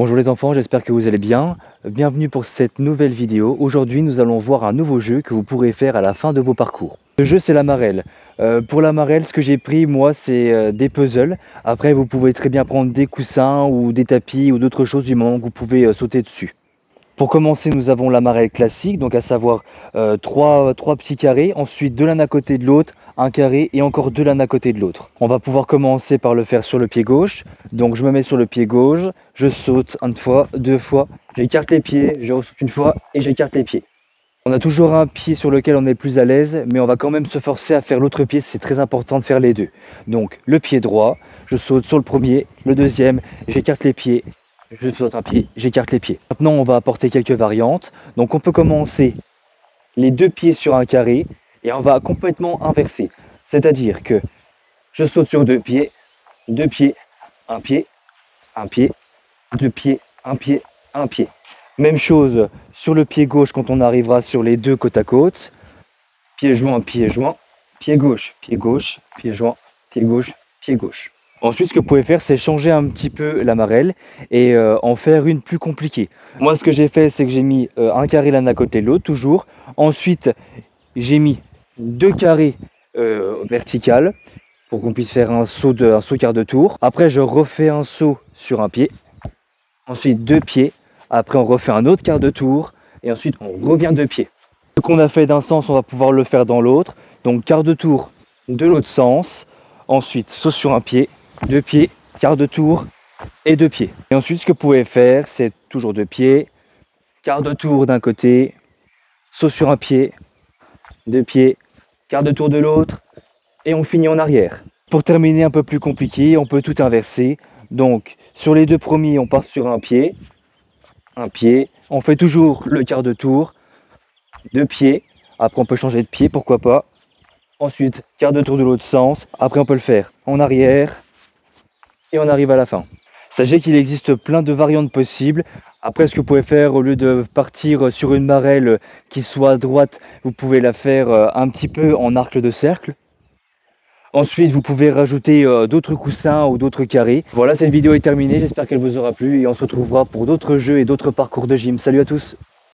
Bonjour les enfants, j'espère que vous allez bien. Bienvenue pour cette nouvelle vidéo. Aujourd'hui, nous allons voir un nouveau jeu que vous pourrez faire à la fin de vos parcours. Le jeu, c'est la marelle. Pour la marelle, ce que j'ai pris, moi, c'est des puzzles. Après, vous pouvez très bien prendre des coussins ou des tapis ou d'autres choses du moment que vous pouvez sauter dessus. Pour commencer, nous avons la marelle classique, donc à savoir trois petits carrés, ensuite deux l'un à côté de l'autre, un carré et encore deux l'un à côté de l'autre. On va pouvoir commencer par le faire sur le pied gauche. Donc je me mets sur le pied gauche, je saute une fois, deux fois, j'écarte les pieds, je ressaute une fois et j'écarte les pieds. On a toujours un pied sur lequel on est plus à l'aise, mais on va quand même se forcer à faire l'autre pied, c'est très important de faire les deux. Donc le pied droit, je saute sur le premier, le deuxième, j'écarte les pieds, je saute un pied, j'écarte les pieds. Maintenant, on va apporter quelques variantes. Donc, on peut commencer les deux pieds sur un carré et on va complètement inverser. C'est-à-dire que je saute sur deux pieds, un pied, deux pieds, un pied, un pied. Même chose sur le pied gauche quand on arrivera sur les deux côte à côte. Pied joint, pied gauche, pied joint, pied gauche, pied gauche. Ensuite, ce que vous pouvez faire, c'est changer un petit peu la marelle et en faire une plus compliquée. Moi, ce que j'ai fait, c'est que j'ai mis un carré l'un à côté de l'autre, toujours. Ensuite, j'ai mis deux carrés verticales pour qu'on puisse faire un saut quart de tour. Après, je refais un saut sur un pied. Ensuite, deux pieds. Après, on refait un autre quart de tour. Et ensuite, on revient deux pieds. Ce qu'on a fait d'un sens, on va pouvoir le faire dans l'autre. Donc, quart de tour de l'autre sens. Ensuite, saut sur un pied. Deux pieds, quart de tour et deux pieds. Et ensuite, ce que vous pouvez faire, c'est toujours deux pieds, quart de tour d'un côté, saut sur un pied, deux pieds, quart de tour de l'autre, et on finit en arrière. Pour terminer un peu plus compliqué, on peut tout inverser. Donc, sur les deux premiers, on part sur un pied, on fait toujours le quart de tour, deux pieds, après on peut changer de pied, pourquoi pas. Ensuite, quart de tour de l'autre sens, après on peut le faire en arrière, et on arrive à la fin. Sachez qu'il existe plein de variantes possibles. Après, ce que vous pouvez faire, au lieu de partir sur une marelle qui soit droite, vous pouvez la faire un petit peu en arc de cercle. Ensuite, vous pouvez rajouter d'autres coussins ou d'autres carrés. Voilà, cette vidéo est terminée. J'espère qu'elle vous aura plu et on se retrouvera pour d'autres jeux et d'autres parcours de gym. Salut à tous!